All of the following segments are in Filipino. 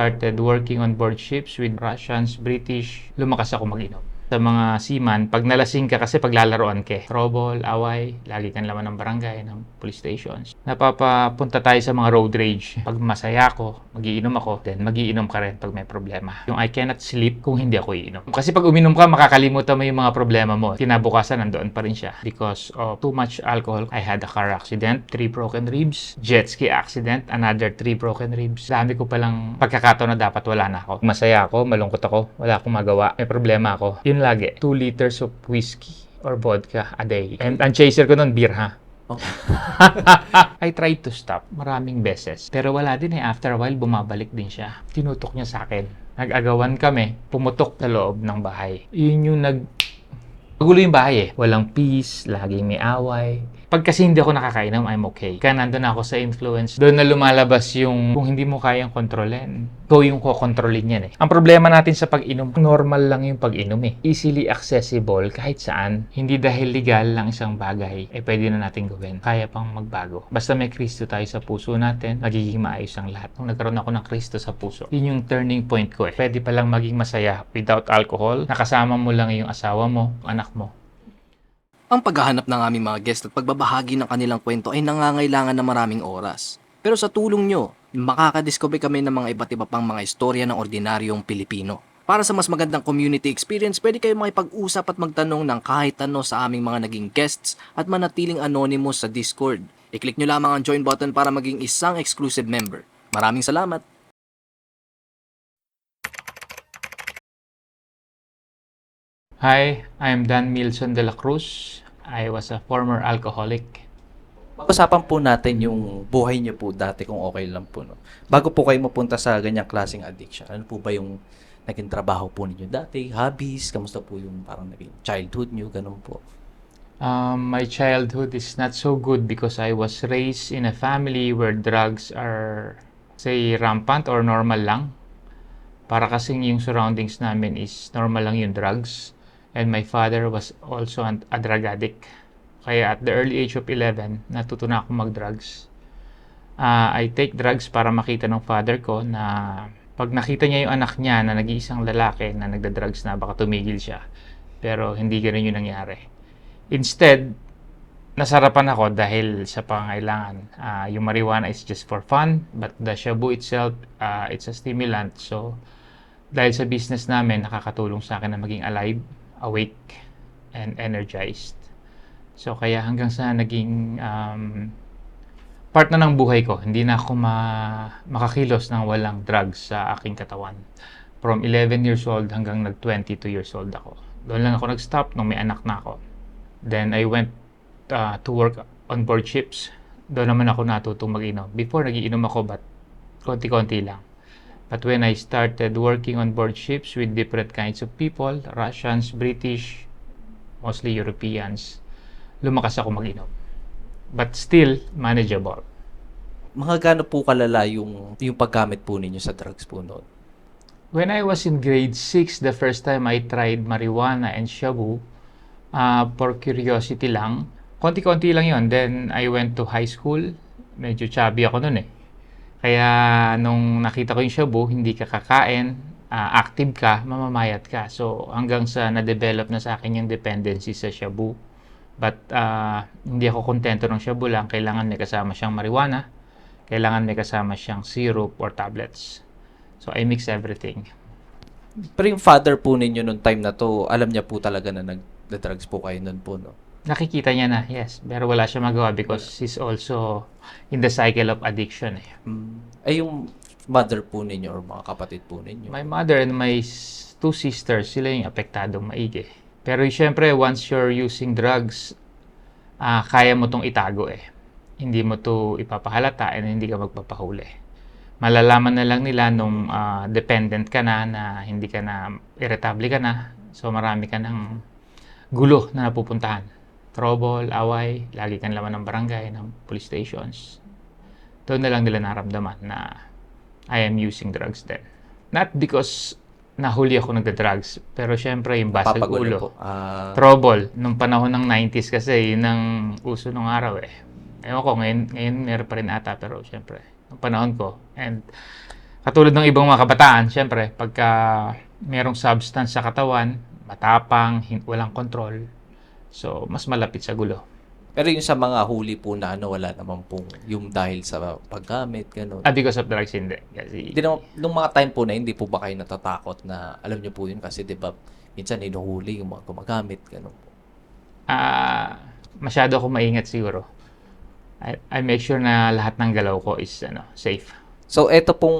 started working on board ships with Russians, British, lumakas ako mag-inom. Sa mga seaman, pag nalasing ka kasi paglalaroan ka. Trouble, away, lagi kang laman ng barangay, ng police stations. Napapapunta tayo sa mga road rage. Pag masaya ako, magiinom ako, then magiinom ka rin pag may problema. Yung I cannot sleep kung hindi ako iinom. Kasi pag uminom ka, makakalimutan mo yung mga problema mo. Kinabukasan, nandoon pa rin siya. Because of too much alcohol, I had a car accident, 3 broken ribs, jet ski accident, another 3 broken ribs. Dami ko palang pagkakataon na dapat wala na ako. Masaya ako, malungkot ako, wala akong magawa, may problema ako. Yun lagi, 2 liters of whiskey or vodka a day. And ang chaser ko nun, beer ha. Okay. I tried to stop maraming beses. Pero wala din eh. After a while, bumabalik din siya. Tinutok niya sa akin. Nag-agawan kami. Pumutok sa loob ng bahay. Yun yung magulo yung bahay eh. Walang peace, laging may away. Pag kasi hindi ako nakakainom, I'm okay. Kaya nandun ako sa influence. Doon na lumalabas yung kung hindi mo kayang kontrolin, ikaw yung kukontrolin yan eh. Ang problema natin sa pag-inom, normal lang yung pag-inom eh. Easily accessible kahit saan. Hindi dahil legal lang isang bagay, pwede na natin gawin. Kaya pang magbago. Basta may Kristo tayo sa puso natin, magiging maayos ang lahat. Nung nagkaroon ako ng Kristo sa puso, yun yung turning point ko eh. Pwede palang maging masaya without alcohol. Nakasama mo lang yung asawa mo, anak mo. Ang paghahanap ng aming mga guest at pagbabahagi ng kanilang kwento ay nangangailangan ng maraming oras. Pero sa tulong nyo, makakadiscover kami ng mga iba't iba pang mga istorya ng ordinaryong Pilipino. Para sa mas magandang community experience, pwede kayo makipag-usap at magtanong ng kahit ano sa aming mga naging guests at manatiling anonymous sa Discord. I-click nyo lamang ang join button para maging isang exclusive member. Maraming salamat! Hi, I'm Dan Milson de la Cruz. I was a former alcoholic. Pag-usapan po natin yung buhay niyo po dati kung okay lang po. No? Bago po kayo mapunta sa ganyang klaseng addiction, ano po ba yung naging trabaho po ninyo dati? Hobbies? Kamusta po yung parang naging childhood niyo? Ganun po. My childhood is not so good because I was raised in a family where drugs are, say, rampant or normal lang. Para kasing yung surroundings namin is normal lang yung drugs. And my father was also a drug addict. Kaya at the early age of 11, natuto na ako mag-drugs. I take drugs para makita ng father ko na pag nakita niya yung anak niya na nag-iisang lalaki na nagda-drugs na, baka tumigil siya. Pero hindi ganun yung nangyari. Instead, nasarapan ako dahil sa pangailangan. Yung marijuana is just for fun, but the shabu itself, it's a stimulant. So, dahil sa business namin, nakakatulong sa akin na maging alive, awake, and energized. So, kaya hanggang sa naging part na ng buhay ko, hindi na ako makakilos ng walang drugs sa aking katawan. From 11 years old hanggang nag-22 years old ako. Doon lang ako nag-stop nung may anak na ako. Then, I went to work on board ships. Doon naman ako natutong mag-inom. Before, nagiinom ako, but konti-konti lang. But when I started working on board ships with different kinds of people, Russians, British, mostly Europeans, lumakas ako mag-inom. But still, manageable. Mga gaano po kalala yung paggamit po ninyo sa drugs po noon? When I was in grade 6, the first time I tried marijuana and shabu, for curiosity lang, konti-konti lang yon. Then, I went to high school. Medyo chubby ako noon eh. Kaya nung nakita ko yung shabu, hindi ka kakain, active ka, mamamayat ka. So hanggang sa na-develop na sa akin yung dependency sa shabu. But hindi ako kontento ng shabu lang. Kailangan may kasama siyang marijuana. Kailangan may kasama siyang syrup or tablets. So I mix everything. Pero yung father po ninyo noong time na to, alam niya po talaga na nag-drugs po kayo noon po, no? Nakikita niya na, yes. Pero wala siya magawa because he's also in the cycle of addiction. Ay yung mother po ninyo or mga kapatid po ninyo? My mother and my 2 sisters, sila yung apektadong maigi. Pero syempre, once you're using drugs, kaya mo tong itago eh. Hindi mo to ipapahalata and hindi ka magpapahuli. Malalaman na lang nila nung dependent ka na hindi ka na, irritable ka na. So marami ka ng gulo na napupuntahan. Trouble, away, lagi kang laman ng barangay, ng police stations. Doon na lang nila naramdaman na I am using drugs then. Not because nahuli ako nagda-drugs, pero syempre yung basag ulo. Trouble, nung panahon ng 90s kasi, yun ang uso nung araw eh. Ewan ko, ngayon meron pa rin ata, pero syempre, nung panahon ko. And Katulad ng ibang mga kabataan, syempre, pagka merong substance sa katawan, matapang, walang control, so mas malapit sa gulo. Pero yung sa mga huli po na ano, wala naman pong yung dahil sa paggamit, gano'n. Because of drugs, hindi. Kasi, Hindi naman, nung mga time po na hindi po ba kayo natatakot na alam niyo po yun kasi 'di ba minsan hinuhuli yung mga gumagamit gano'n po. masyado ako maingat siguro. I make sure na lahat ng galaw ko is safe. So eto pong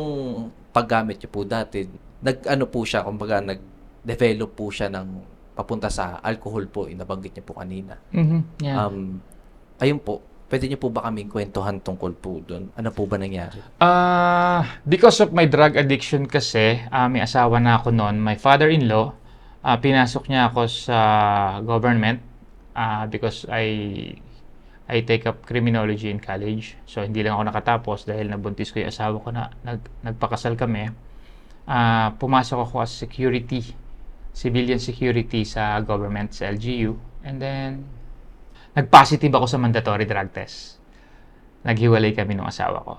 paggamit niyo po dati, nag-ano po siya, kumbaga nag-develop po siya ng papunta sa alcohol po, yung nabanggit niyo po kanina. Yeah. Ayun po, pwede niyo po ba kaming kwentuhan tungkol po doon? Ano po ba nangyari? Because of my drug addiction kasi, may asawa na ako noon. My father-in-law, pinasok niya ako sa government because I take up criminology in college. So, hindi lang ako nakatapos dahil nabuntis ko yung asawa ko na nagpakasal kami. Pumasok ako as security, civilian security sa government, sa LGU. And then, nag-positive ako sa mandatory drug test. Naghiwalay kami ng asawa ko.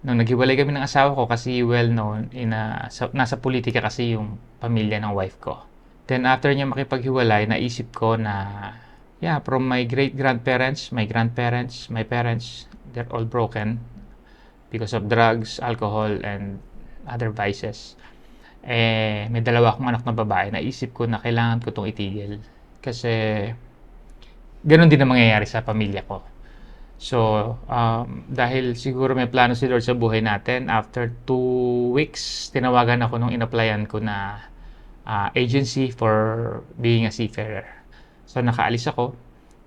Nung naghiwalay kami ng asawa ko kasi well known, nasa politika kasi yung pamilya ng wife ko. Then after niya makipaghiwalay, naisip ko na from my great-grandparents, my grandparents, my parents, they're all broken because of drugs, alcohol, and other vices. May dalawa akong anak na babae. Naisip ko na kailangan ko itong itigil. Kasi ganun din ang mangyayari sa pamilya ko. So, dahil siguro may plano si Lord sa buhay natin, after 2 weeks, tinawagan ako nung in-applyan ko na agency for being a seafarer. So, nakaalis ako.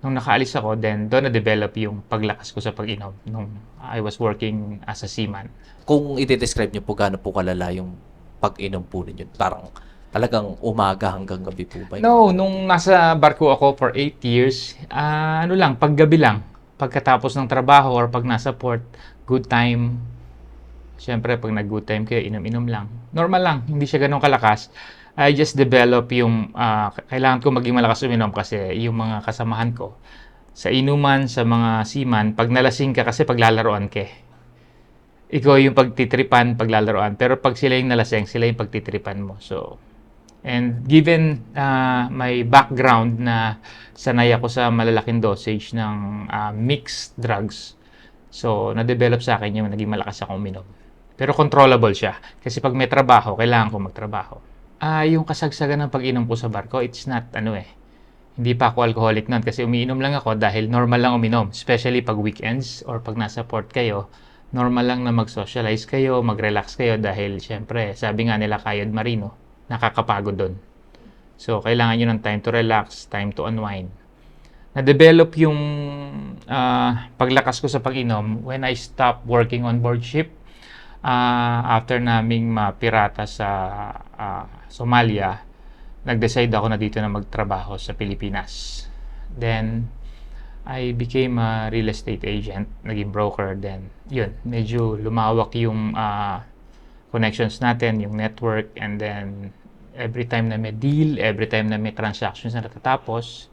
Nung nakaalis ako, then doon na-develop yung paglakas ko sa pag-inom nung I was working as a seaman. Kung i-describe niyo po gaano po kalala yung pag-inom po ninyo, parang talagang umaga hanggang gabi po ba? No, nung nasa barko ako for 8 years, paggabi lang. Pagkatapos ng trabaho or pag nasa port, good time. Siyempre, pag nag-good time kayo, inom-inom lang. Normal lang, hindi siya ganun kalakas. I just develop yung, kailangan ko maging malakas uminom kasi yung mga kasamahan ko, sa inuman, sa mga seaman, pag nalasing ka kasi paglalaroan ka. Ikaw yung pagtitripan, paglalaroan. Pero pag sila yung nalasing, sila yung pagtitripan mo. So, and given my background na sanay ako sa malalaking dosage ng mixed drugs, so na-develop sa akin yung naging malakas akong uminom. Pero controllable siya. Kasi pag may trabaho, kailangan ko magtrabaho. Yung kasagsagan ng pag-inom ko sa barko, it's not, hindi pa ako alcoholic nun. Kasi umiinom lang ako dahil normal lang uminom. Especially pag weekends or pag nasa port kayo, normal lang na mag-socialize kayo, mag-relax kayo dahil syempre, sabi nga nila kayod marino, nakakapagod doon. So, kailangan nyo ng time to relax, time to unwind. Na-develop yung paglakas ko sa pag-inom when I stopped working on board ship. After naming mapirata sa Somalia, nag-decide ako na dito na magtrabaho sa Pilipinas. Then, I became a real estate agent, naging broker. Then, yun, medyo lumawak yung connections natin, yung network, and then every time na may deal, every time na may transactions na natatapos,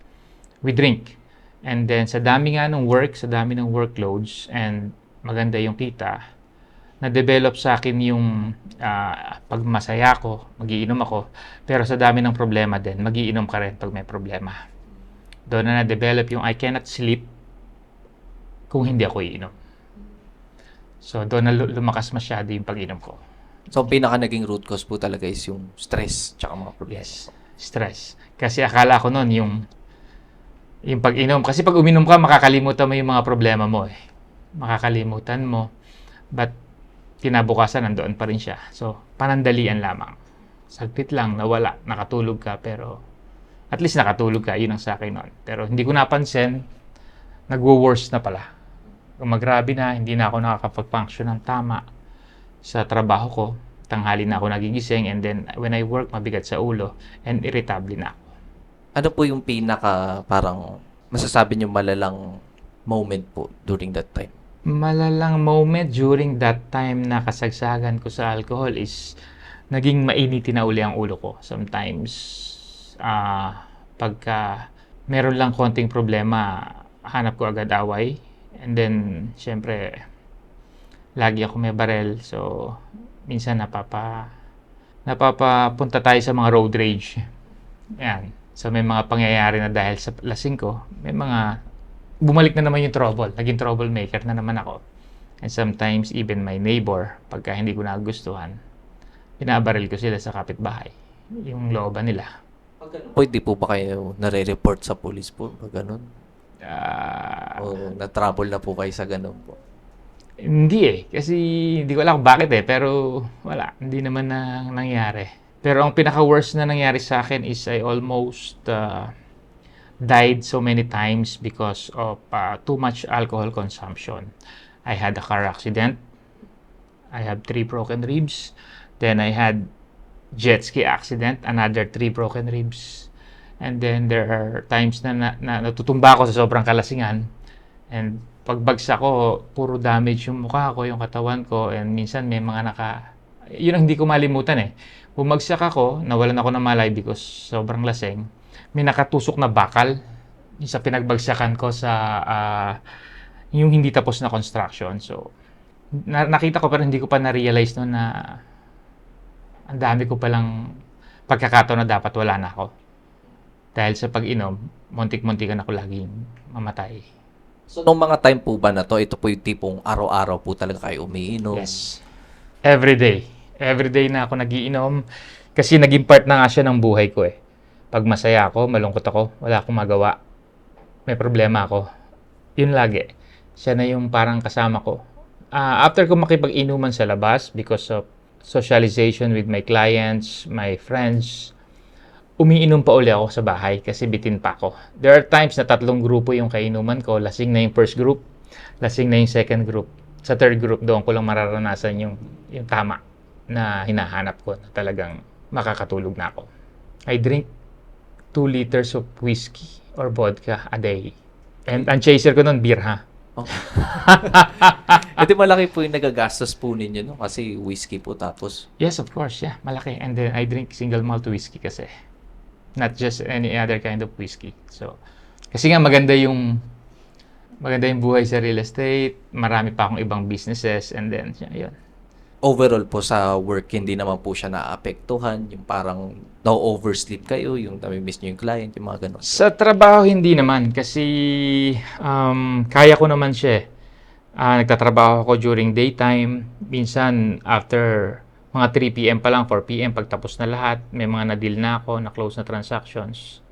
we drink. And then sa dami nga ng work, sa dami ng workloads, and maganda yung kita, na-develop sa akin yung pag masaya ako, magiinom ako, pero sa dami ng problema din, magiinom ka rin pag may problema. Doon na na-develop yung I cannot sleep kung hindi ako iinom. So, doon na lumakas masyado yung pag-inom ko. So, pinaka naging root cause po talaga is yung stress tsaka mga problema. Yes, stress. Kasi akala ko noon yung pag-inom. Kasi pag uminom ka, makakalimutan mo yung mga problema mo eh. Makakalimutan mo. But, kinabukasan, nandoon pa rin siya. So, panandalian lamang. Saglit lang, nawala. Nakatulog ka, pero at least nakatulog ka. Yun ang sa akin noon. Pero hindi ko napansin, nagwo-worse na pala. Magrabe na, hindi na ako nakakapag-function ng tama sa trabaho ko. Tanghali na ako nagigising, and then when I work, mabigat sa ulo, and irritable na ako. Ano po yung pinaka parang masasabi niyo malalang moment po during that time? Malalang moment during that time na kasagsagan ko sa alcohol is naging mainitin na uli ang ulo ko. Sometimes, pagka meron lang konting problema, hanap ko agad away. And then, syempre, lagi ako may barel. So, minsan napapapunta tayo sa mga road rage. Yan. So may mga pangyayari na dahil sa lasing ko, may mga bumalik na naman yung trouble. Naging troublemaker na naman ako. And sometimes even my neighbor, pagka hindi ko nagustuhan, binabaril ko sila sa kapitbahay. Yung looban nila. Po, hindi po ba kayo nare-report sa police po? Pag ganun? O na-trouble na po kayo sa ganun po? Hindi kasi hindi ko alam kung bakit pero wala, hindi naman na nangyari. Pero ang pinaka-worst na nangyari sa akin is I almost died so many times because of too much alcohol consumption. I had a car accident. I have 3 broken ribs. Then I had jet ski accident, another 3 broken ribs. And then there are times na natutumba ako sa sobrang kalasingan. And pagbagsak ko, puro damage yung mukha ko, yung katawan ko, and minsan may mga yun ang hindi ko malimutan Bumagsak ako, nawalan ako ng malay because sobrang lasing. May nakatusok na bakal yung sa pinagbagsakan ko sa yung hindi tapos na construction. So, nakita ko pero hindi ko pa na-realize no na ang dami ko palang pagkakataon na dapat wala na ako. Dahil sa pag-inom, muntik-muntikan ako laging mamatay. So, nung mga time po ba na to, ito po yung tipong araw-araw po talaga kayo umiinom? Yes. Every day. Every day na ako nagiinom kasi naging part na nga siya ng buhay ko Pag masaya ako, malungkot ako, wala akong magawa. May problema ako. Yun lagi. Siya na yung parang kasama ko. After ko makipag-inuman sa labas because of socialization with my clients, my friends, umiinom pa uli ako sa bahay kasi bitin pa ako. There are times na 3 grupo yung kainuman ko. Lasing na yung first group, lasing na yung second group. Sa third group, doon ko lang mararanasan yung tama na hinahanap ko na talagang makakatulog na ako. I drink 2 liters of whiskey or vodka a day. And ang chaser ko nun, beer Okay. Ito malaki po yung nagagastos po ninyo, no? Kasi whiskey po tapos. Yes, of course, yeah, malaki. And then I drink single malt whiskey kasi. Not just any other kind of whiskey. So, kasi nga maganda yung buhay sa real estate, marami pa akong ibang businesses, and then, yun. Overall po sa work, hindi naman po siya naapektuhan, yung parang na-oversleep kayo, yung nami-miss nyo yung client, yung mga ganun. Sa trabaho, hindi naman. Kasi kaya ko naman siya. Nagtatrabaho ako during daytime. Minsan, after mga 3 p.m. pa lang, 4 p.m. pagtapos na lahat, may mga na-deal na ako, na-close na transactions.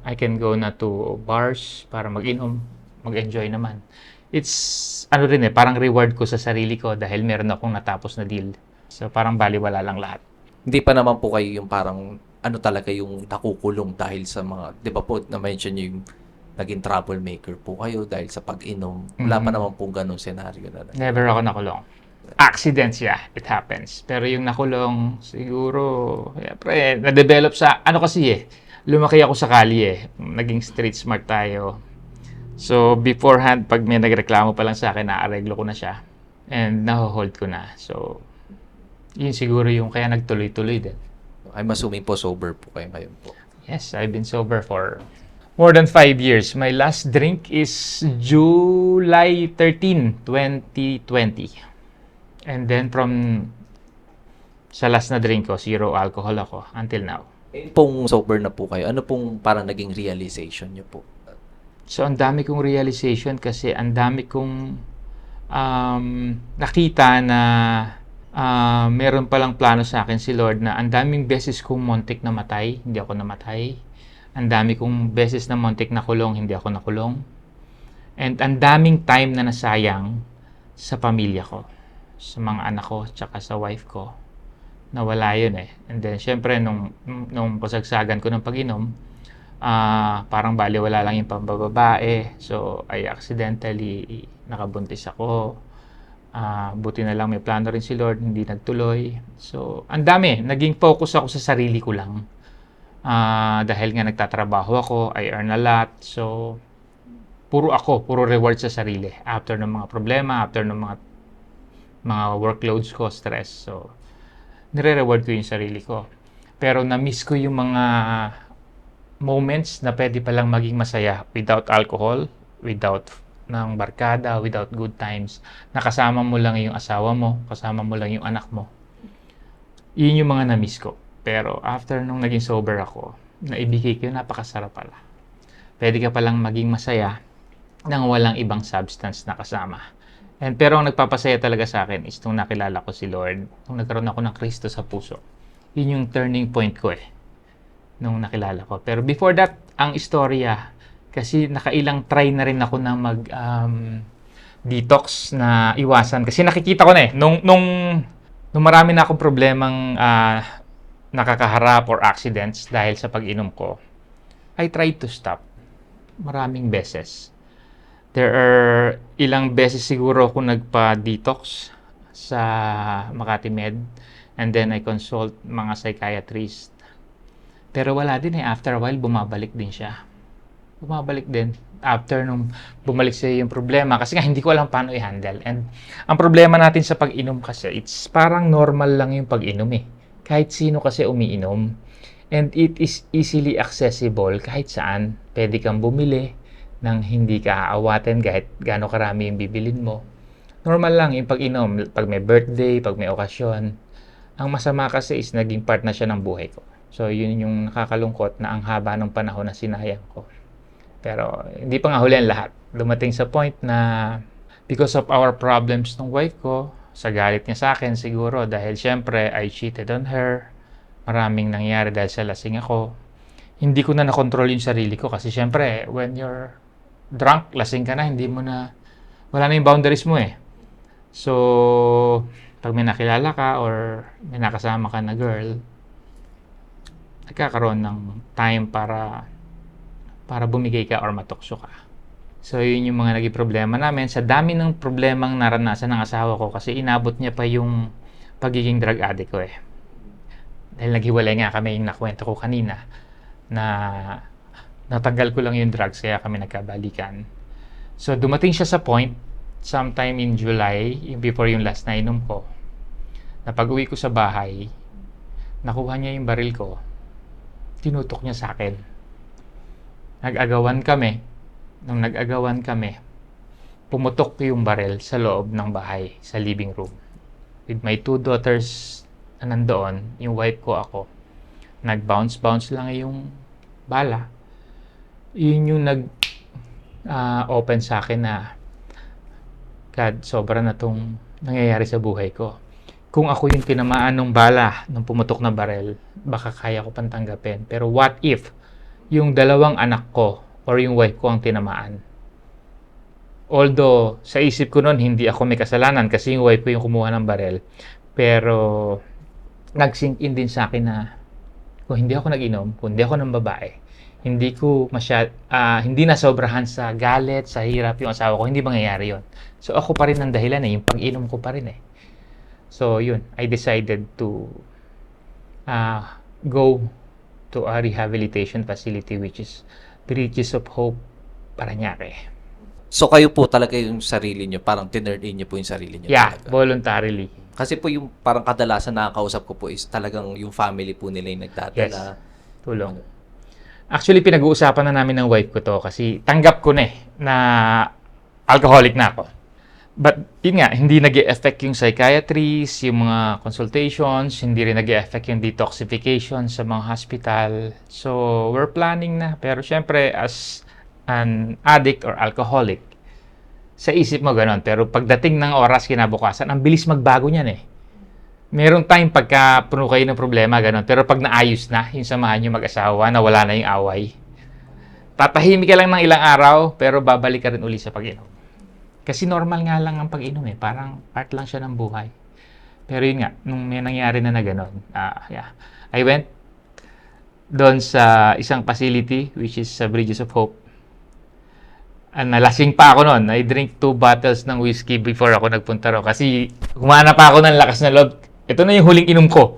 I can go na to bars para mag-inom, mag-enjoy naman. It's parang reward ko sa sarili ko dahil meron akong natapos na deal. So parang baliwala lang lahat. Hindi pa naman po kayo yung parang talaga yung nakukulong dahil sa mga, di ba po, na-mention nyo yung naging troublemaker po kayo dahil sa pag-inom. Wala pa naman pong ganun senaryo na. Never ako nakulong. Accidents, yeah, it happens. Pero yung nakulong, siguro, na-develop sa, kasi lumaki ako sa kalye Naging street smart tayo. So, beforehand, pag may nagreklamo pa lang sa akin, naareglo ko na siya. And naho-hold ko na. So, yun siguro yung kaya nagtuloy-tuloy din. I'm assuming po sober po kayo ngayon po. Yes, I've been sober for more than 5 years. My last drink is July 13, 2020. And then sa last na drink ko, 0 alcohol ako until now. Pong sober na po kayo, ano pong parang naging realization nyo po? So, ang dami kong realization kasi ang dami kong nakita na meron palang plano sa akin si Lord na ang daming beses kong muntik na matay, hindi ako namatay. Ang dami kong beses na muntik na kulong, hindi ako nakulong. And ang daming time na nasayang sa pamilya ko, sa mga anak ko, tsaka sa wife ko. Nawala yun And then, syempre, nung pasagsagan ko ng pag-inom, parang baliwala lang yung pambababae. So, I accidentally nakabuntis ako. Buti na lang may plano rin si Lord, hindi nagtuloy. So, ang dami. Naging focus ako sa sarili ko lang. Dahil nga nagtatrabaho ako, I earn a lot. So, puro reward sa sarili. After ng mga problema, after ng mga workloads ko, stress. So, nire-reward ko yung sarili ko. Pero na-miss ko yung mga moments na pwede palang maging masaya without alcohol, without ng barkada, without good times. Nakasama mo lang yung asawa mo, kasama mo lang yung anak mo. Yun yung mga na-miss ko. Pero after nung naging sober ako, naibigay ko yun, napakasarap pala. Pwede ka palang maging masaya nang walang ibang substance na kasama. Pero ang nagpapasaya talaga sa akin is nung nakilala ko si Lord, nung nagkaroon ako ng Kristo sa puso. Yun yung turning point ko nung nakilala ko. Pero before that, ang istorya, kasi nakailang try na rin ako na detox na iwasan. Kasi nakikita ko na nung marami na akong problemang nakakaharap or accidents dahil sa pag-inom ko, I tried to stop maraming beses. There are ilang beses siguro ako nagpa-detox sa Makati Med, and then I consult mga psychiatrist. Pero wala din after a while bumabalik din siya. Bumabalik din after nung bumalik sa yung problema kasi nga hindi ko alam paano i-handle. And ang problema natin sa pag-inom kasi, it's parang normal lang yung pag-inom Kahit sino kasi umiinom. And it is easily accessible kahit saan. Pwede kang bumili nang hindi ka aawatin kahit gaano karami yung bibilin mo. Normal lang yung pag-inom pag may birthday, pag may okasyon. Ang masama kasi is naging part na siya ng buhay ko. So yun yung nakakalungkot na ang haba ng panahon na sinayang ko. Pero hindi pa nga huli ang lahat. Dumating sa point na because of our problems ng wife ko, sa galit niya sa akin siguro dahil syempre I cheated on her. Maraming nangyari dahil sa lasing ako. Hindi ko na nakontrol yung sarili ko kasi syempre when you're drunk, lasing ka na, wala na yung boundaries mo So, pag may nakilala ka or may nakasama ka na girl, nagkakaroon ng time para bumigay ka or matukso ka. So, yun yung mga naging problema namin. Sa dami ng problemang naranasan ng asawa ko kasi inabot niya pa yung pagiging drug addict ko Dahil naghiwalay nga kami yung nakwento ko kanina na natanggal ko lang yung drugs kaya kami nagkabalikan. So, dumating siya sa point sometime in July, before yung last na inom ko, na pag-uwi ko sa bahay, nakuha niya yung baril ko, tinutok niya sa akin. Nag-agawan kami. Nung nag-agawan kami, pumutok yung baril sa loob ng bahay, sa living room. With my 2 daughters na nandoon, yung wife ko ako, nag-bounce lang yung bala. Yun yung open sa akin na God, sobra na tong nangyayari sa buhay ko. Kung ako yung tinamaan ng bala nung pumutok na barel, baka kaya ko pang tanggapin. Pero what if yung dalawang anak ko or yung wife ko ang tinamaan? Although, sa isip ko noon, hindi ako may kasalanan kasi yung wife ko yung kumuha ng barel. Pero, nag-sink in din sa akin na kung hindi ako nag-inom, kung hindi ako ng babae, hindi na sobrahan sa galit, sa hirap yung asawa ko, hindi mangyayari yon. So, ako pa rin ang dahilan yung pag-inom ko pa rin So, yun, I decided to go to a rehabilitation facility which is Bridges of Hope, Parañaque. So kayo po talaga yung sarili nyo, parang tinurn in nyo po yung sarili nyo Yeah, talaga. voluntarily. Kasi po yung parang kadalasan nakakausap ko po is talagang yung family po nila yung nagdadala. Tulong. Actually, pinag-uusapan na namin ng wife ko to kasi tanggap ko na alcoholic na ako. But yun nga, hindi nag-e-effect yung psychiatrist, yung mga consultations, hindi rin nag-e-effect yung detoxification sa mga hospital. So, we're planning na. Pero syempre, as an addict or alcoholic, sa isip mo ganon. Pero pagdating ng oras kinabukasan, ang bilis magbago niyan Meron time pagka puno kayo ng problema, ganon. Pero pag naayos na, yung samahan nyo mag-asawa, na wala na yung away, tatahimik ka lang ng ilang araw, pero babalik ka rin uli sa pag-inom. Kasi normal nga lang ang pag-inom parang part lang siya ng buhay. Pero yun nga, nung may nangyari na ganon, I went doon sa isang facility, which is sa Bridges of Hope. Nalasing pa ako noon. I drink 2 bottles ng whiskey before ako nagpunta ro. Kasi humana pa ako ng lakas na loob. Ito na yung huling inom ko.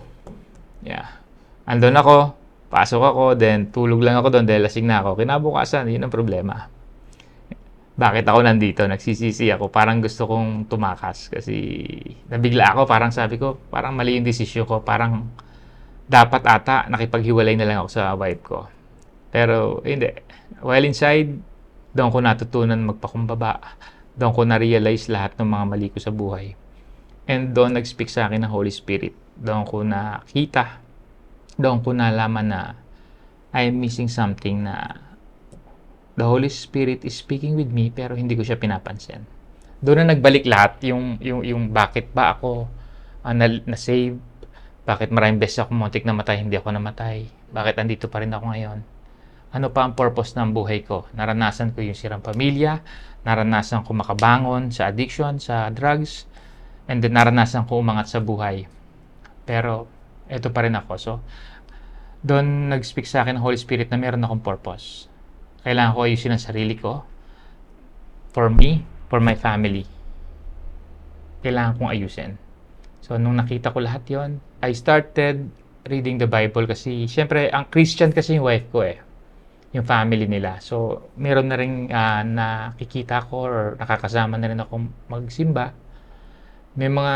Andun ako, pasok ako, then tulog lang ako doon dahil lasing na ako. Kinabukasan, yun ang problema. Bakit ako nandito? Nagsisisi ako. Parang gusto kong tumakas. Kasi nabigla ako. Parang sabi ko, parang mali yung desisyon ko. Parang dapat ata nakipaghiwalay na lang ako sa wife ko. Pero hindi. While inside, doon ko natutunan magpakumbaba. Doon ko na-realize lahat ng mga mali ko sa buhay. And doon nag-speak sa akin ng Holy Spirit Doon ko nakita, doon ko nalaman na I am missing something, na the Holy Spirit is speaking with me pero hindi ko siya pinapansin. Doon na nagbalik lahat, yung bakit ba ako na-save, bakit maraming beses ako muntik namatay, hindi ako namatay, bakit andito pa rin ako ngayon. Ano pa ang purpose ng buhay ko? Naranasan ko yung sirang pamilya, naranasan ko makabangon sa addiction, sa drugs, and then naranasan ko umangat sa buhay. Pero, eto pa rin ako. So, doon nag-speak sa akin ng Holy Spirit na meron akong purpose. Kailangan ko ayusin ang sarili ko, for me, for my family. Kailangan kong ayusin. So, nung nakita ko lahat yon, I started reading the Bible kasi, syempre, ang Christian kasi yung wife ko yung family nila. So, meron na rin nakikita ko or nakakasama na rin ako magsimba. May mga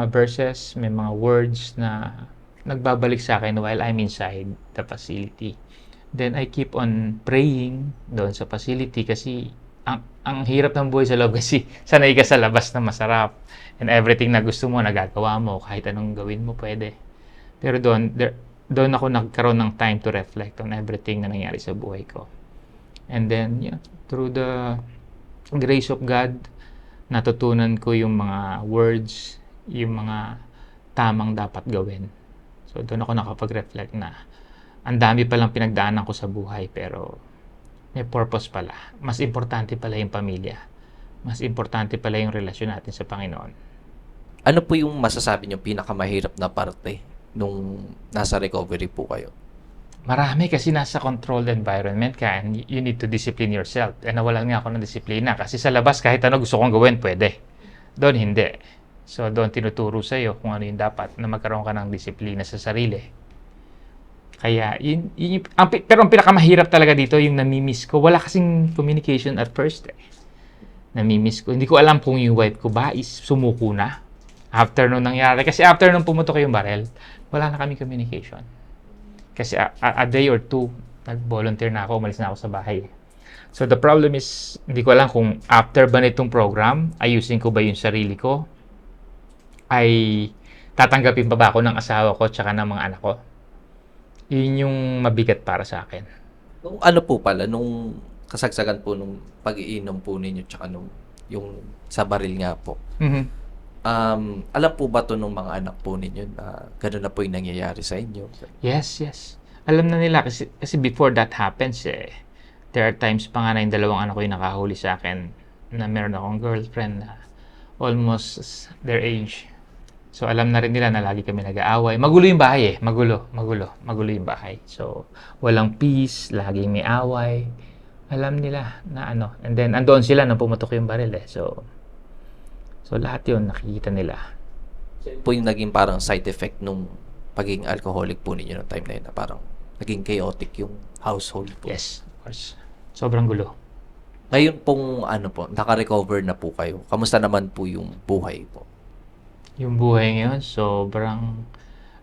verses, may mga words na nagbabalik sa akin while I'm inside the facility. Then, I keep on praying doon sa facility kasi ang hirap ng buhay sa loob kasi sanay ka sa labas na masarap. And everything na gusto mo, nagagawa mo. Kahit anong gawin mo, pwede. Pero doon ako nagkaroon ng time to reflect on everything na nangyari sa buhay ko. And then, through the grace of God, natutunan ko yung mga words, yung mga tamang dapat gawin. So, doon ako nakapag-reflect na ang dami palang pinagdaanan ko sa buhay, pero may purpose pala. Mas importante pala yung pamilya. Mas importante pala yung relasyon natin sa Panginoon. Ano po yung masasabi niyo pinakamahirap na parte nung nasa recovery po kayo? Marami kasi nasa controlled environment ka and you need to discipline yourself. Eh, nawalan nga ako ng disiplina kasi sa labas kahit ano gusto kong gawin, pwede. Doon hindi. So doon tinuturo sa iyo kung ano yung dapat, na magkaroon ka ng disiplina sa sarili. Kaya pero ang pinakamahirap talaga dito yung namimiss ko. Wala kasing communication at first. Namimiss ko. Hindi ko alam kung yung wife ko ba is sumuko na after nung nangyari. Kasi after nung pumutok yung barel, wala na kami communication. Kasi a day or two, nag-volunteer na ako, umalis na ako sa bahay. So the problem is, hindi ko alam kung after ba nitong program, ayusin ko ba yung sarili ko, ay tatanggapin pa ba ako ng asawa ko tsaka ng mga anak ko. Yun yung mabigat para sa akin. Nung ano po pala, nung kasagsagan po nung pag-iinom po ninyo tsaka nung yung sa baril nga po. Mm-hmm. Alam po ba to nung mga anak po ninyo na gano'n na po yung nangyayari sa inyo? Yes. Alam na nila kasi before that happens, there are times pa nga na yung dalawang anak ko yung nakahuli sa akin na meron akong girlfriend na almost their age. So, alam na rin nila na lagi kami nag-aaway. Magulo yung bahay Magulo yung bahay. So, walang peace, laging may away. Alam nila na ano. And then, andoon sila nung pumutok yung baril So, lahat yun nakikita nila. Po yung naging parang side effect nung pagiging alcoholic po ninyo noong time na yun na parang naging chaotic yung household po. Yes, of course. Sobrang gulo. Ngayon pong ano po, naka-recover na po kayo. Kamusta naman po yung buhay po? Yung buhay ngayon, sobrang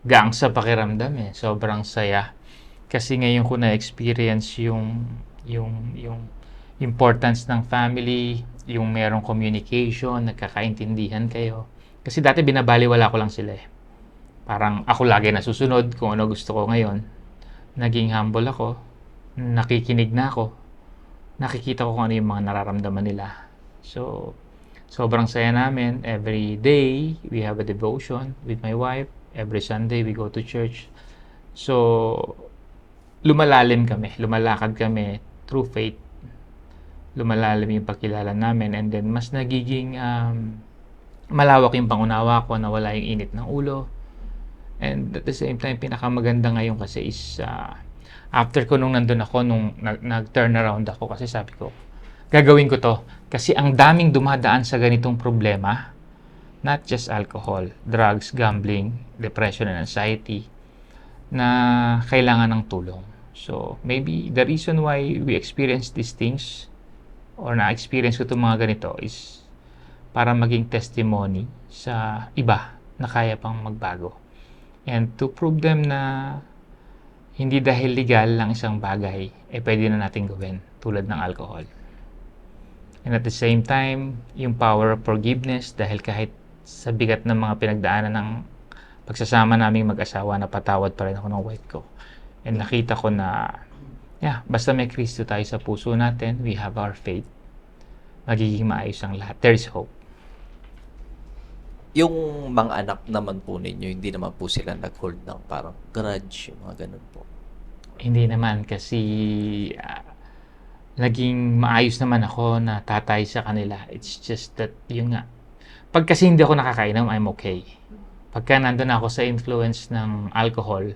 gaang sa pakiramdam Sobrang saya. Kasi ngayon ko na-experience yung importance ng family, yung merong communication, nagkakaintindihan kayo. Kasi dati binabaliwala ko lang sila Parang ako lagi nasusunod kung ano gusto ko ngayon. Naging humble ako, nakikinig na ako, nakikita ko kung ano yung mga nararamdaman nila. So, sobrang saya namin. Every day, we have a devotion with my wife. Every Sunday, we go to church. So, lumalakad kami through faith. Lumalalim yung pagkilala namin, and then mas nagiging malawak yung pangunawa ko, na wala yung init ng ulo. And at the same time, pinakamaganda ngayon kasi is after ko nung nandun ako, nung nag-turn around ako, kasi sabi ko, gagawin ko to. Kasi ang daming dumadaan sa ganitong problema, not just alcohol, drugs, gambling, depression and anxiety, na kailangan ng tulong. So, maybe the reason why we experience these things or na-experience ko itong mga ganito is para maging testimony sa iba na kaya pang magbago. And to prove them na hindi dahil legal lang isang bagay, pwede na natin gawin tulad ng alcohol. And at the same time, yung power of forgiveness, dahil kahit sa bigat ng mga pinagdaanan ng pagsasama naming mag-asawa, napatawad pa rin ako ng wife ko. And nakita ko na, basta may Kristo tayo sa puso natin, we have our faith, magiging maayos ang lahat. There is hope. Yung mga anak naman po ninyo, hindi naman po sila nag-hold ng parang grudge, yung mga ganun po. Hindi naman kasi naging maayos naman ako na tatay sa kanila. It's just that, yun nga. Pag kasi hindi ako nakakainom, I'm okay. Pagka nandun ako sa influence ng alcohol,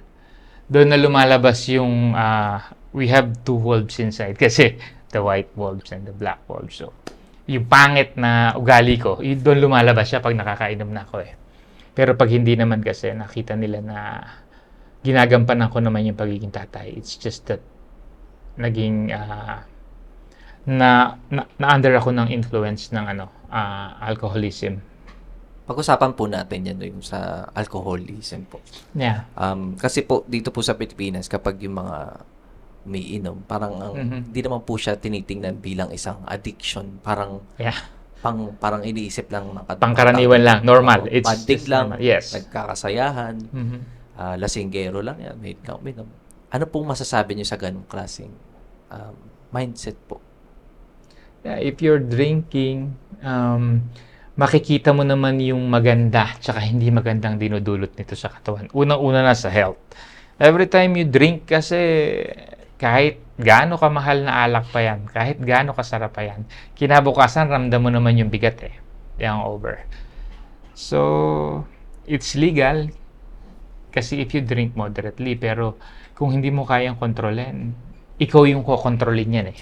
doon na lumalabas yung, we have two wolves inside. Kasi the white wolves and the black wolves. So, yung pangit na ugali ko, yun doon lumalabas siya pag nakakainom na ako eh. Pero pag hindi naman kasi, nakita nila na ginagampanan ko naman yung pagiging tatay. It's just that naging na-under ako ng influence ng alcoholism. Pag-usapan po natin yan yung sa alcoholism po. Yeah. Kasi po dito po sa Pilipinas kapag yung mga umiinom, parang hindi naman po siya tinitingnan bilang isang addiction. Parang parang iniisip lang ng pangkaraniwan lang, normal. It's pantig lang, normal. Yes. nagkakasayahan, lasinggero lang yan, may uminom. Ano pong masasabi niyo sa ganung klaseng mindset po? Yeah, if you're drinking, makikita mo naman yung maganda tsaka hindi magandang dinudulot nito sa katawan. Unang-una na sa health. Every time you drink kasi, kahit gaano kamahal na alak pa yan, kahit gaano kasarap pa yan, kinabukasan ramdam mo naman yung bigat eh. Yung over. So, it's legal kasi if you drink moderately, pero kung hindi mo kayang kontrolin, ikaw yung kukontrolin yan eh.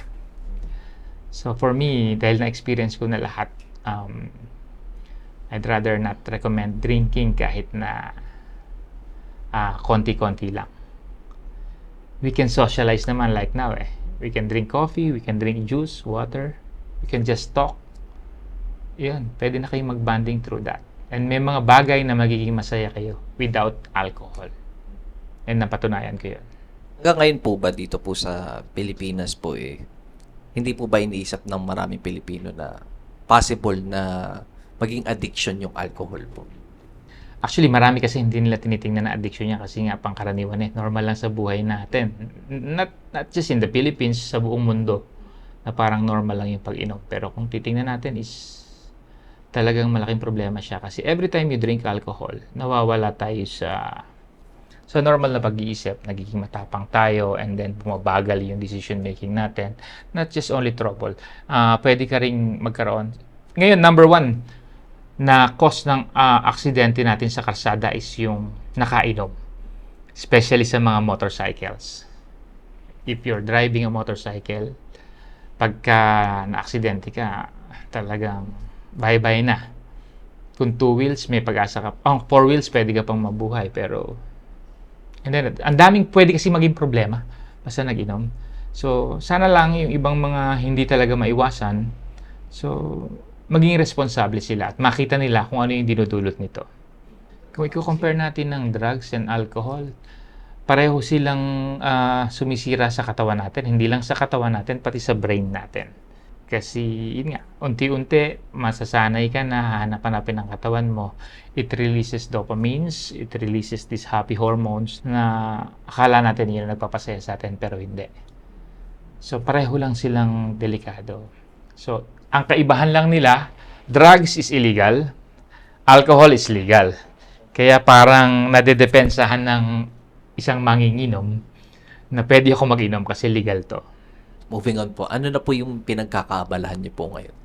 So, for me, dahil na-experience ko na lahat, I'd rather not recommend drinking kahit na konti-konti lang. We can socialize naman like now eh. We can drink coffee, we can drink juice, water, we can just talk. Yun, pwede na kayong mag-bonding through that. And may mga bagay na magiging masaya kayo without alcohol. And napatunayan ko yun. Hanggang ngayon po ba dito po sa Pilipinas po hindi po ba iniisip ng maraming Pilipino na possible na maging addiction yung alcohol po? Actually, marami kasi hindi nila tinitingnan na addiction niya kasi nga pangkaraniwan eh. Normal lang sa buhay natin. Not just in the Philippines, sa buong mundo na parang normal lang yung pag-inom. Pero kung titingnan natin is talagang malaking problema siya kasi every time you drink alcohol, nawawala tayo sa normal na pag-iisip, nagiging matapang tayo and then bumabagal yung decision making natin. Not just only trouble. Pwede ka ring magkaroon. Ngayon, number one na cause ng aksidente natin sa kalsada is yung nakainom. Especially sa mga motorcycles. If you're driving a motorcycle, pagka na-aksidente ka, talagang bye-bye na. Kung 2 wheels, may pag-asa ka. 4 wheels, pwede ka pang mabuhay. Pero, and then, ang daming pwede kasi maging problema basta nag-inom. So, sana lang yung ibang mga hindi talaga maiwasan. So, maging responsable sila at makita nila kung ano yung dinudulot nito. Kung i-compare natin ng drugs and alcohol, pareho silang sumisira sa katawan natin. Hindi lang sa katawan natin, pati sa brain natin. Kasi, yun nga, unti-unti, masasanay ka na hahanap-hanapin ng katawan mo. It releases dopamines, it releases these happy hormones na akala natin yun ang nagpapasaya sa atin, pero hindi. So, pareho lang silang delikado. So, ang kaibahan lang nila, drugs is illegal, alcohol is legal. Kaya parang nadedepensahan ng isang manginginom na pwede ako mag-inom kasi legal to. Moving on po, ano na po yung pinagkakaabalahan niyo po ngayon?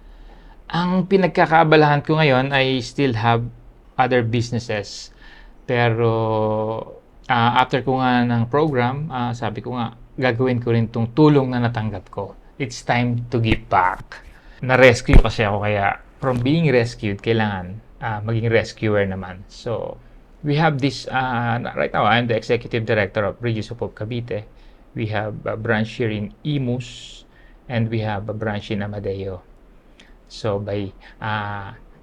Ang pinagkakaabalahan ko ngayon, I still have other businesses. Pero after ko nga ng program, sabi ko nga, gagawin ko rin tong tulong na natanggap ko. It's time to give back. Na-rescue kasi ako kaya from being rescued, kailangan maging rescuer naman. So, we have this, right now, I'm the Executive Director of Regis of Cavite. We have a branch here in Imus and we have a branch in Amadeo. So, by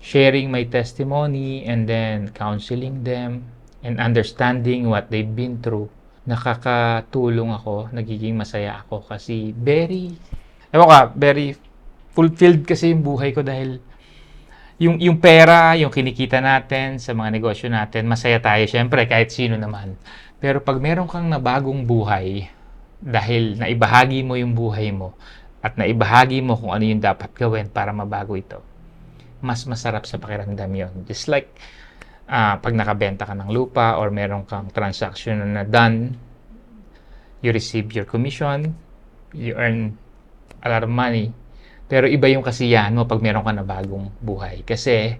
sharing my testimony and then counseling them and understanding what they've been through, nakakatulong ako, nagiging masaya ako kasi very fulfilled kasi yung buhay ko dahil yung pera, yung kinikita natin sa mga negosyo natin, masaya tayo syempre kahit sino naman. Pero pag meron kang nabagong buhay, dahil naibahagi mo yung buhay mo at naibahagi mo kung ano yung dapat gawin para mabago ito, mas masarap sa pakiramdam yon. Just like pag nakabenta ka ng lupa or meron kang transaction na done, you receive your commission, you earn a lot of money. Pero iba yung kasiyahan mo pag meron ka na bagong buhay. Kasi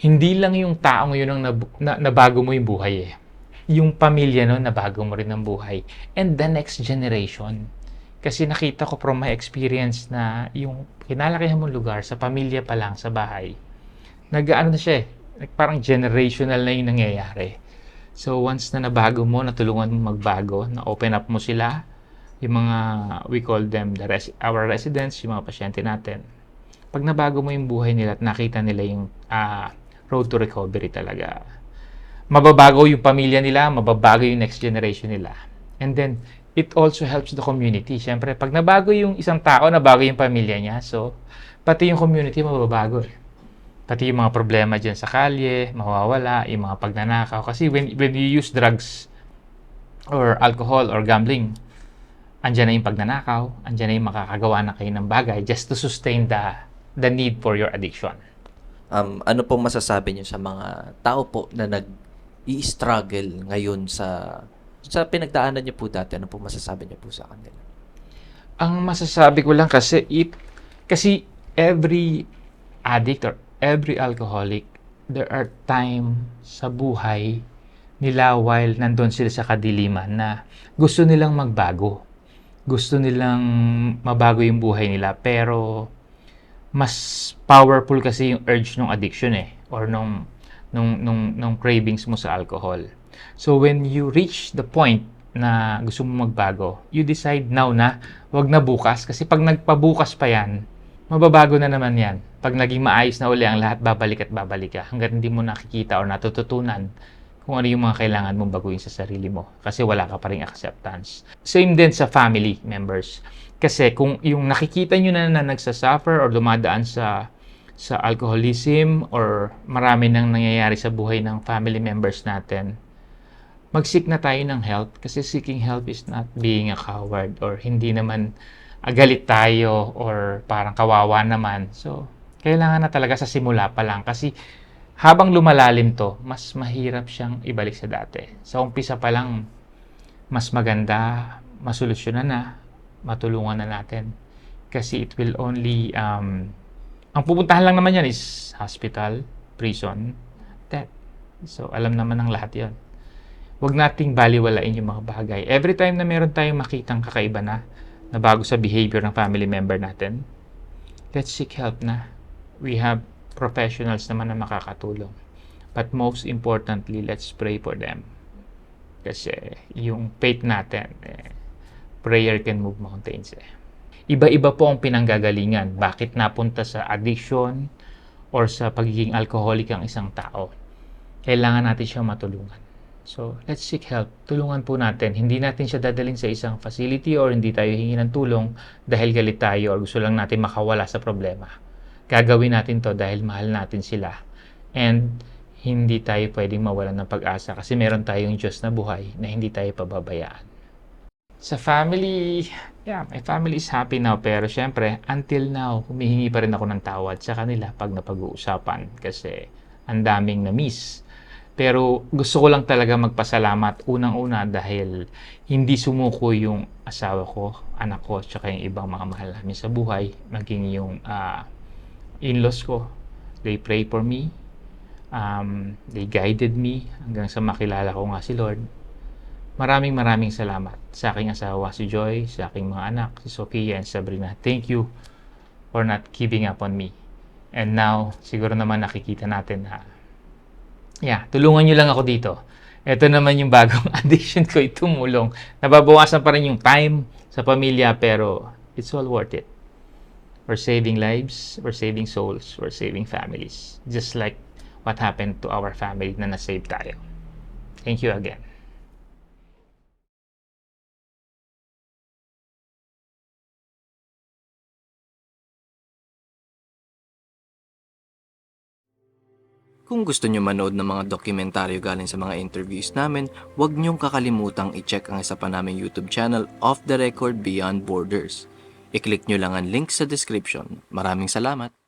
hindi lang yung taong yun ang nabago mo yung buhay eh. Yung pamilya no, nabago mo rin ang buhay. And the next generation. Kasi nakita ko from my experience na yung kinalakihan mong lugar sa pamilya pa lang sa bahay, nag-ano na siya eh. Like, parang generational na yung nangyayari. So once na nabago mo, natulungan mo magbago, na-open up mo sila, yung mga, we call them our residents, yung mga pasyente natin. Pag nabago mo yung buhay nila at nakita nila yung road to recovery talaga, mababago yung pamilya nila, mababago yung next generation nila. And then, it also helps the community. Siyempre, pag nabago yung isang tao, nabago yung pamilya niya. So, pati yung community mababago eh. Pati yung mga problema dyan sa kalye, mawawala, yung mga pagnanakaw. Kasi when you use drugs or alcohol or gambling, andyan na yung pagnanakaw, andyan na yung makakagawa na kayo ng bagay just to sustain the need for your addiction. Ano pong masasabi niyo sa mga tao po na nag-i-struggle ngayon sa pinagdaanan niyo po dati? Ano pong masasabi niyo po sa kanila? Ang masasabi ko lang kasi every addict or every alcoholic, there are time sa buhay nila while nandun sila sa kadiliman na gusto nilang magbago. Gusto nilang mabago yung buhay nila pero mas powerful kasi yung urge ng addiction eh or nung cravings mo sa alcohol. So when you reach the point na gusto mo magbago, you decide now na wag na bukas kasi pag nagpabukas pa yan, mababago na naman yan. Pag naging maayos na uli ang lahat, babalik at babalik ka hanggat hindi mo nakikita or natututunan kung ano yung mga kailangan mong baguhin sa sarili mo kasi wala ka pa ring acceptance. Same din sa family members. Kasi kung yung nakikita nyo na nagsasuffer or dumadaan sa alcoholism or marami nang nangyayari sa buhay ng family members natin, mag-seek na tayo ng help kasi seeking help is not being a coward or hindi naman galit tayo or parang kawawa naman. So, kailangan na talaga sa simula pa lang kasi habang lumalalim to, mas mahirap siyang ibalik sa dati. Sa umpisa pa lang, mas maganda, masolusyonan na, matulungan na natin. Kasi it will only, ang pupuntahan lang naman yan is hospital, prison, death. So, alam naman ng lahat yon. Huwag nating baliwalain yung mga bagay. Every time na meron tayong makitang kakaiba na bago sa behavior ng family member natin, let's seek help na. We have professionals naman na makakatulong. But most importantly, let's pray for them. Kasi yung faith natin, prayer can move mountains. Iba-iba po ang pinanggagalingan. Bakit napunta sa addiction or sa pagiging alcoholic ang isang tao? Kailangan natin siya matulungan. So, let's seek help. Tulungan po natin. Hindi natin siya dadalhin sa isang facility or hindi tayo hingi ng tulong dahil galit tayo or gusto lang natin makawala sa problema. Gagawin natin to dahil mahal natin sila. And hindi tayo pwedeng mawalan ng pag-asa kasi meron tayong Diyos na buhay na hindi tayo pababayaan. Sa family, my family is happy now pero syempre, until now, humihingi pa rin ako ng tawad sa kanila pag napag-uusapan kasi ang daming na-miss. Pero gusto ko lang talaga magpasalamat unang-una dahil hindi sumuko yung asawa ko, anak ko, tsaka yung ibang mga mahal namin sa buhay, maging yung in-laws ko. They pray for me. They guided me hanggang sa makilala ko nga si Lord. Maraming salamat sa aking asawa si Joy, sa aking mga anak, si Sophia and Sabrina. Thank you for not giving up on me. And now, siguro naman nakikita natin na tulungan nyo lang ako dito. Ito naman yung bagong addiction ko, tumulong. Nababawasan pa rin yung time sa pamilya pero it's all worth it. We're saving lives, we're saving souls, we're saving families. Just like what happened to our family na nasave tayo. Thank you again. Kung gusto nyo manood ng mga dokumentaryo galing sa mga interviews namin, huwag nyong kakalimutang i-check ang isa pa naming YouTube channel, Off the Record Beyond Borders. I-click nyo lang ang link sa description. Maraming salamat!